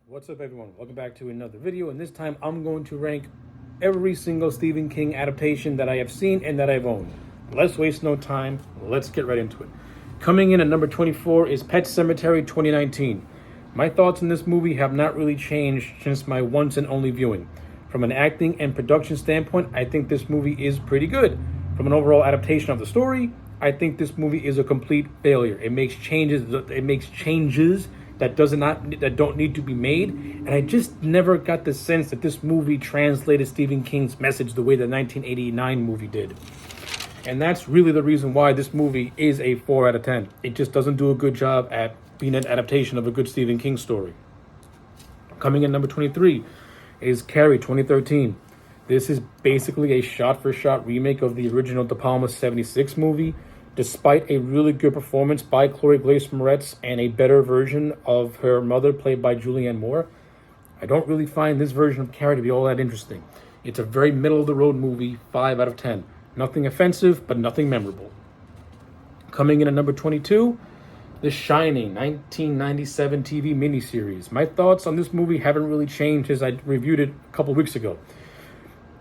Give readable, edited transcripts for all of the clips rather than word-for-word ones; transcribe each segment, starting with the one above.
What's up, everyone? Welcome back to another video, and this time I'm going to rank every single Stephen King adaptation that I have seen and that I've owned. Let's waste no time. Let's get right into it. Coming in at number 24 is Pet Sematary 2019. My thoughts on this movie have not really changed since my once and only viewing. From an acting and production standpoint, I think this movie is pretty good. From an overall adaptation of the story, I think this movie is a complete failure. It makes changes that don't need to be made, and I just never got the sense that this movie translated Stephen King's message the way the 1989 movie did. And that's really the reason why this movie is a 4 out of 10. It just doesn't do a good job at being an adaptation of a good Stephen King story. Coming in number 23 is Cary 2013. This is basically a shot-for-shot remake of the original De Palma 76 movie, despite a really good performance by Chloe Grace Moretz and a better version of her mother played by Julianne Moore. I don't really find this version of Cary to be all that interesting. It's a very middle-of-the-road movie, 5 out of 10. Nothing offensive, but nothing memorable. Coming in at number 22, The Shining 1997 TV miniseries. My thoughts on this movie haven't really changed as I reviewed it a couple weeks ago.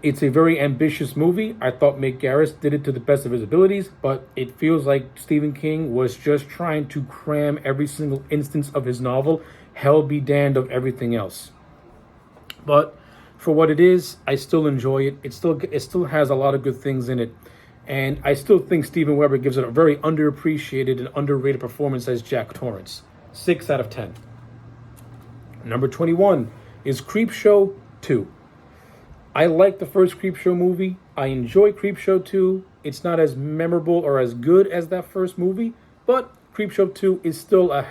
It's a very ambitious movie. I thought Mick Garris did it to the best of his abilities, but it feels like Stephen King was just trying to cram every single instance of his novel, hell be damned of everything else. But for what it is, I still enjoy it. It still has a lot of good things in it. And I still think Steven Weber gives it a very underappreciated and underrated performance as Jack Torrance. 6 out of 10. Number 21 is Creepshow 2. I like the first Creepshow movie. I enjoy Creepshow 2. It's not as memorable or as good as that first movie, but Creepshow 2 is still a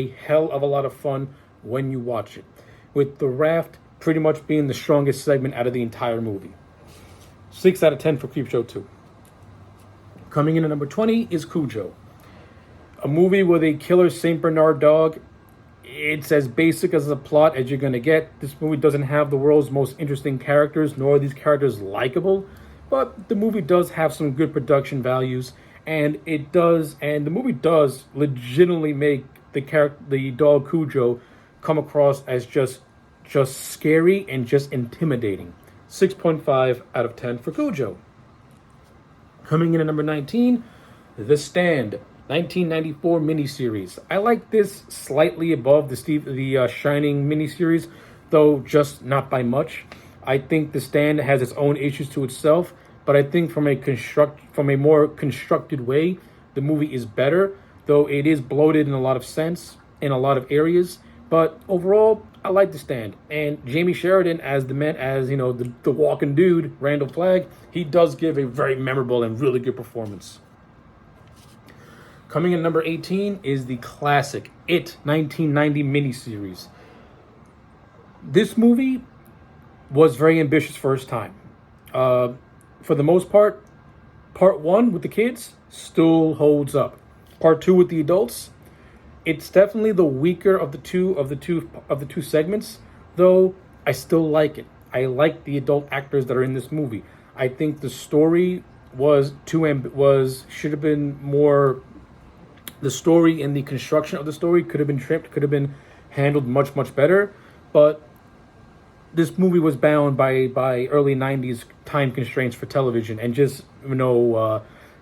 hell of a lot of fun when you watch it, with the raft pretty much being the strongest segment out of the entire movie. 6 out of 10 for Creepshow 2. Coming in at number 20 is Cujo, a movie with a killer St. Bernard dog. It's as basic as a plot as you're going to get. This movie doesn't have the world's most interesting characters, nor are these characters likable, but the movie does have some good production values, and the movie does legitimately make the dog Cujo come across as just scary and just intimidating. 6.5 out of 10 for Cujo. Coming in at number 19, The Stand 1994 miniseries. I like this slightly above the Shining miniseries, though just not by much. I think The Stand has its own issues to itself, but I think from a more constructed way, the movie is better, though it is bloated in a lot of areas. But overall, I like The Stand, and Jamie Sheridan as the walking dude, Randall Flagg, he does give a very memorable and really good performance. Coming in number 18 is the classic It 1990 miniseries. This movie was very ambitious for its time. For the most part, part 1 with the kids still holds up. Part 2 with the adults, it's definitely the weaker of the two segments, though I still like it. I like the adult actors that are in this movie. I think the story should have been more. The story and the construction of the story could have been trimmed, could have been handled much, much better. But this movie was bound by early 90s time constraints for television and just,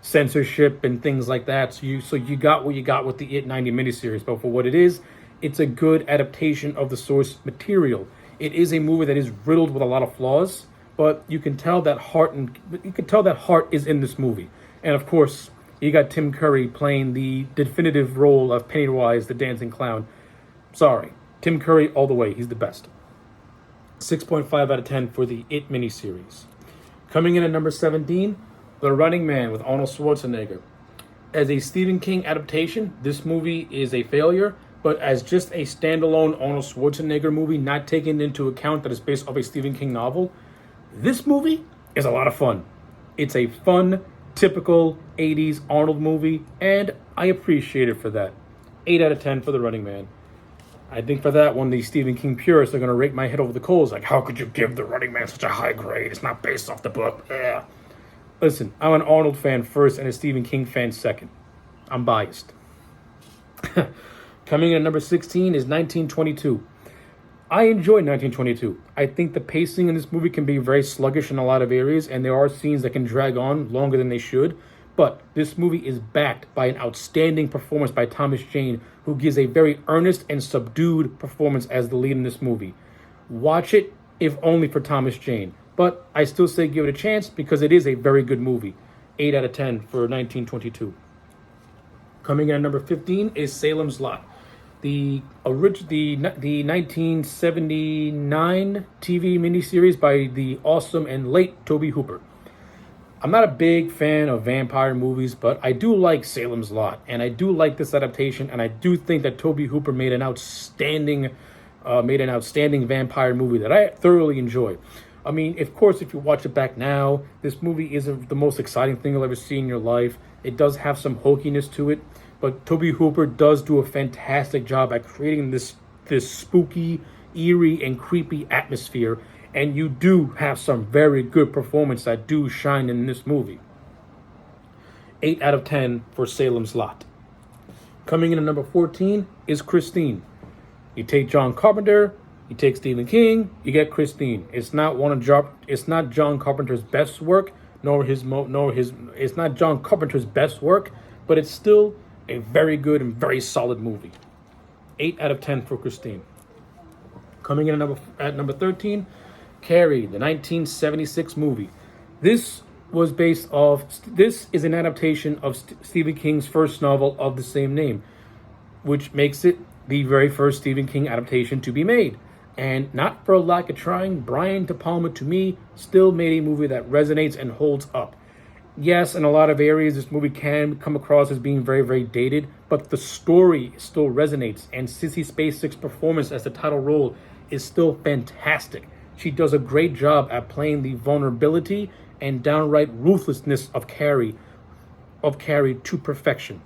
censorship and things like that. So you got what you got with the It 90 miniseries. But for what it is, it's a good adaptation of the source material. It is a movie that is riddled with a lot of flaws, but you can tell that heart is in this movie. And of course, you got Tim Curry playing the definitive role of Pennywise, the dancing clown. Sorry, Tim Curry all the way. He's the best. 6.5 out of 10 for the It miniseries. Coming in at number 17, The Running Man with Arnold Schwarzenegger. As a Stephen King adaptation, this movie is a failure, but as just a standalone Arnold Schwarzenegger movie, not taking into account that it's based off a Stephen King novel, this movie is a lot of fun. It's a fun, typical 80s Arnold movie, and I appreciate it for that. 8 out of 10 for The Running Man. I think for that one, the Stephen King purists are going to rake my head over the coals. Like, how could you give The Running Man such a high grade? It's not based off the book. Yeah. Listen, I'm an Arnold fan first and a Stephen King fan second. I'm biased. Coming in at number 16 is 1922. I enjoyed 1922. I think the pacing in this movie can be very sluggish in a lot of areas, and there are scenes that can drag on longer than they should. But this movie is backed by an outstanding performance by Thomas Jane, who gives a very earnest and subdued performance as the lead in this movie. Watch it, if only for Thomas Jane. But I still say give it a chance because it is a very good movie. 8 out of 10 for 1922. Coming in at number 15 is Salem's Lot. The 1979 TV miniseries by the awesome and late Tobe Hooper. I'm not a big fan of vampire movies, but I do like Salem's Lot, and I do like this adaptation, and I do think that Tobe Hooper made an outstanding vampire movie that I thoroughly enjoy. I mean, of course, if you watch it back now, this movie isn't the most exciting thing you'll ever see in your life. It does have some hokiness to it, but Tobe Hooper does do a fantastic job at creating this spooky, eerie, and creepy atmosphere, and you do have some very good performances that do shine in this movie. 8 out of 10 for Salem's Lot. Coming in at number 14 is Christine. You take John Carpenter, you take Stephen King, you get Christine. It's not John Carpenter's best work, it's not John Carpenter's best work, but it's still a very good and very solid movie. 8 out of 10 for Christine. Coming in at number 13, Cary, the 1976 movie. This is an adaptation of Stephen King's first novel of the same name, which makes it the very first Stephen King adaptation to be made. And not for a lack of trying, Brian De Palma, to me, still made a movie that resonates and holds up. Yes, in a lot of areas, this movie can come across as being very, very dated, but the story still resonates, and Sissy Spacek's performance as the title role is still fantastic. She does a great job at playing the vulnerability and downright ruthlessness of Cary to perfection.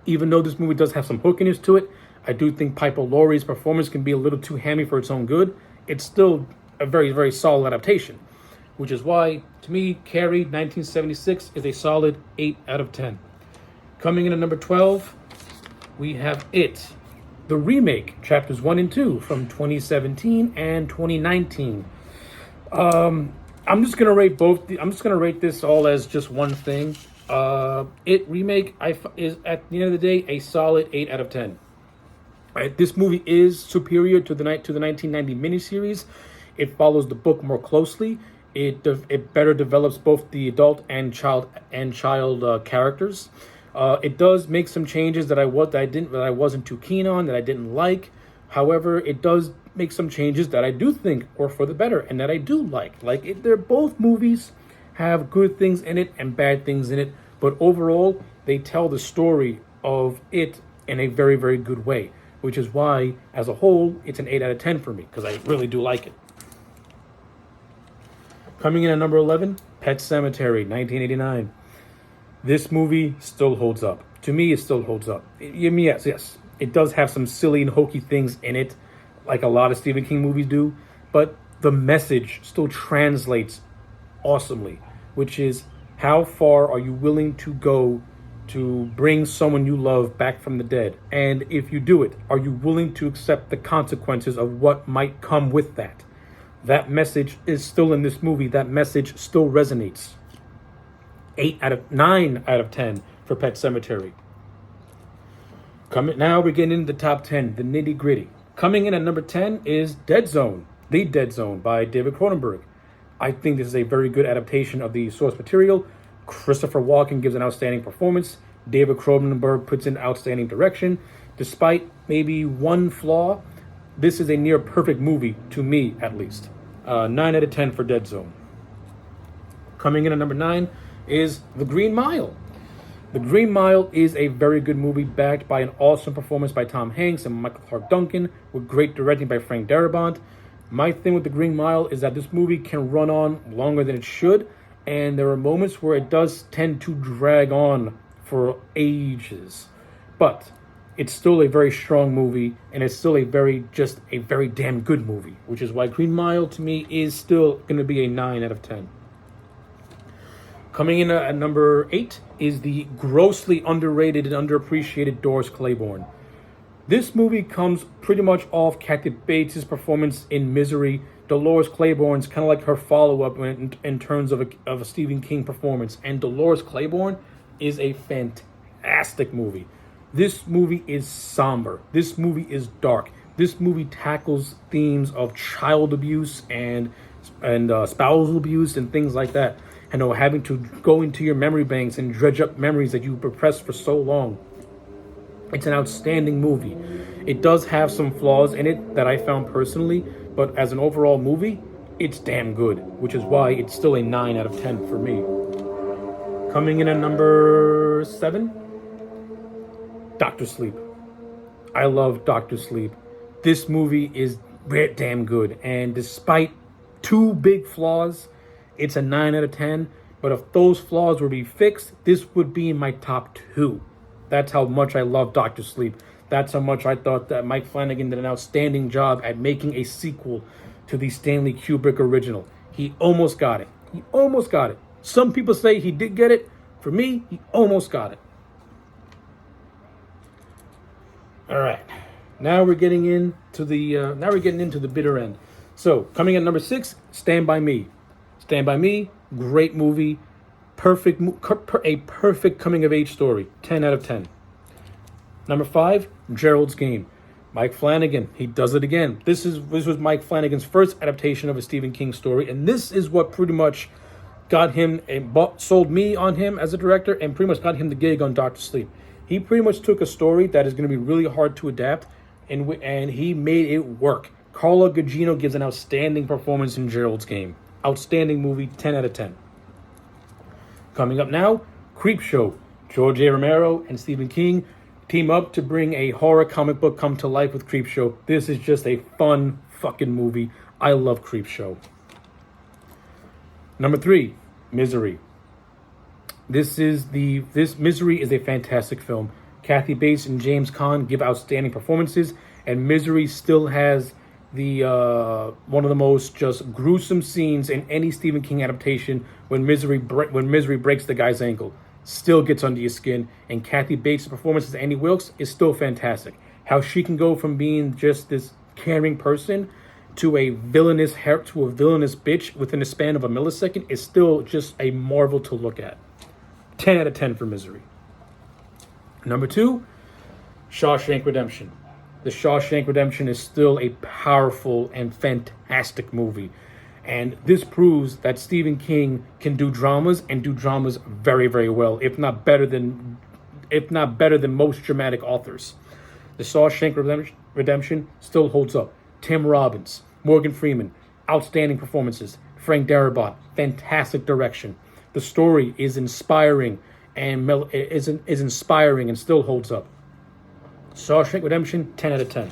Even though this movie does have some hookiness to it, I do think Piper Laurie's performance can be a little too hammy for its own good. It's still a very, very solid adaptation, which is why, to me, Cary 1976 is a solid 8 out of 10. Coming in at number 12, we have It, the remake, chapters 1 and 2 from 2017 and 2019. I'm just gonna rate this all as just one thing. It remake is at the end of the day a solid 8 out of 10. Right, this movie is superior to the 1990 miniseries. It follows the book more closely. It better develops both the adult and child characters. It does make some changes that I wasn't too keen on, that I didn't like. However, it does make some changes that I do think are for the better and that I do like. They're both movies have good things in it and bad things in it, but overall they tell the story of it in a very, very good way, which is why, as a whole, it's an 8 out of 10 for me, because I really do like it. Coming in at number 11, Pet Sematary, 1989. This movie still holds up. To me, it still holds up. Yes. It does have some silly and hokey things in it, like a lot of Stephen King movies do, but the message still translates awesomely, which is, how far are you willing to go to bring someone you love back from the dead? And if you do it, are you willing to accept the consequences of what might come with that? That message is still in this movie. That message still resonates. 9 out of 10 for Pet Sematary. Now we're getting into the top 10, the nitty gritty. Coming in at number 10 is Dead Zone, The Dead Zone by David Cronenberg. I think this is a very good adaptation of the source material. Christopher Walken gives an outstanding performance. David Cronenberg puts in outstanding direction. Despite maybe one flaw, this is a near perfect movie, to me at least. 9 out of 10 for Dead Zone. Coming in at number 9 is The Green Mile. The Green Mile is a very good movie backed by an awesome performance by Tom Hanks and Michael Clark Duncan, with great directing by Frank Darabont. My thing with The Green Mile is that this movie can run on longer than it should, and there are moments where it does tend to drag on for ages. But it's still a very strong movie, and it's still a very damn good movie, which is why Green Mile to me is still going to be a 9 out of 10. Coming in at number 8 is the grossly underrated and underappreciated Doris Claiborne. This movie comes pretty much off Kathy Bates' performance in Misery. Dolores Claiborne's kind of like her follow-up in terms of a Stephen King performance. And Dolores Claiborne is a fantastic movie. This movie is somber. This movie is dark. This movie tackles themes of child abuse and spousal abuse and things like that. And having to go into your memory banks and dredge up memories that you repressed for so long. It's an outstanding movie. It does have some flaws in it that I found personally, but as an overall movie, it's damn good, which is why it's still a 9 out of 10 for me. Coming in at number 7, Dr. Sleep. I love Dr. Sleep. This movie is damn good, and despite 2 big flaws, it's a 9 out of 10, but if those flaws were to be fixed, this would be in my top 2. That's how much I love Dr. Sleep. That's how much I thought that Mike Flanagan did an outstanding job at making a sequel to the Stanley Kubrick original. He almost got it. He almost got it. Some people say he did get it. For me, he almost got it. All right. Now we're getting into the bitter end. So, coming at number 6, Stand By Me. Stand By Me, great movie. A perfect coming-of-age story. 10 out of 10. Number 5, Gerald's Game. Mike Flanagan, he does it again. This was Mike Flanagan's first adaptation of a Stephen King story, and this is what pretty much got him sold me on him as a director, and pretty much got him the gig on Dr. Sleep. He pretty much took a story that is going to be really hard to adapt, and he made it work. Carla Gugino gives an outstanding performance in Gerald's Game. Outstanding movie, 10 out of 10. Coming up now, Creepshow. George A. Romero and Stephen King team up to bring a horror comic book come to life with Creepshow. This is just a fun fucking movie. I love Creepshow. Number 3, Misery. This Misery is a fantastic film. Kathy Bates and James Caan give outstanding performances, and Misery still has one of the most just gruesome scenes in any Stephen King adaptation when Misery breaks the guy's ankle. Still gets under your skin, and Kathy Bates' performance as Annie Wilkes is still fantastic. How she can go from being just this caring person to a villainous bitch within a span of a millisecond is still just a marvel to look at. 10 out of 10 for Misery. Number 2, Shawshank Redemption. The Shawshank Redemption is still a powerful and fantastic movie. And this proves that Stephen King can do dramas and do dramas very, very well, if not better than most dramatic authors. The Shawshank Redemption still holds up. Tim Robbins, Morgan Freeman, outstanding performances. Frank Darabont, fantastic direction. The story is inspiring and inspiring and still holds up. Shawshank Redemption, 10 out of 10.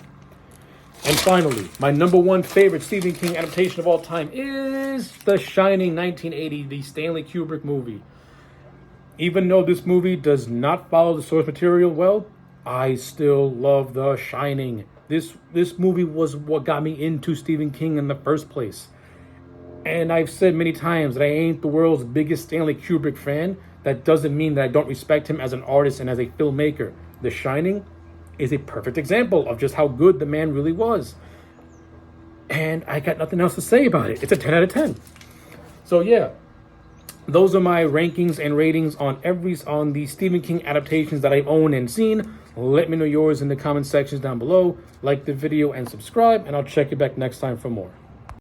And finally, my number 1 favorite Stephen King adaptation of all time is The Shining 1980, the Stanley Kubrick movie. Even though this movie does not follow the source material well, I still love The Shining. This movie was what got me into Stephen King in the first place. And I've said many times that I ain't the world's biggest Stanley Kubrick fan. That doesn't mean that I don't respect him as an artist and as a filmmaker. The Shining is a perfect example of just how good the man really was. And I got nothing else to say about it. It's a 10 out of 10. So yeah, those are my rankings and ratings on the Stephen King adaptations that I've owned and seen. Let me know yours in the comment sections down below. Like the video and subscribe, and I'll check you back next time for more.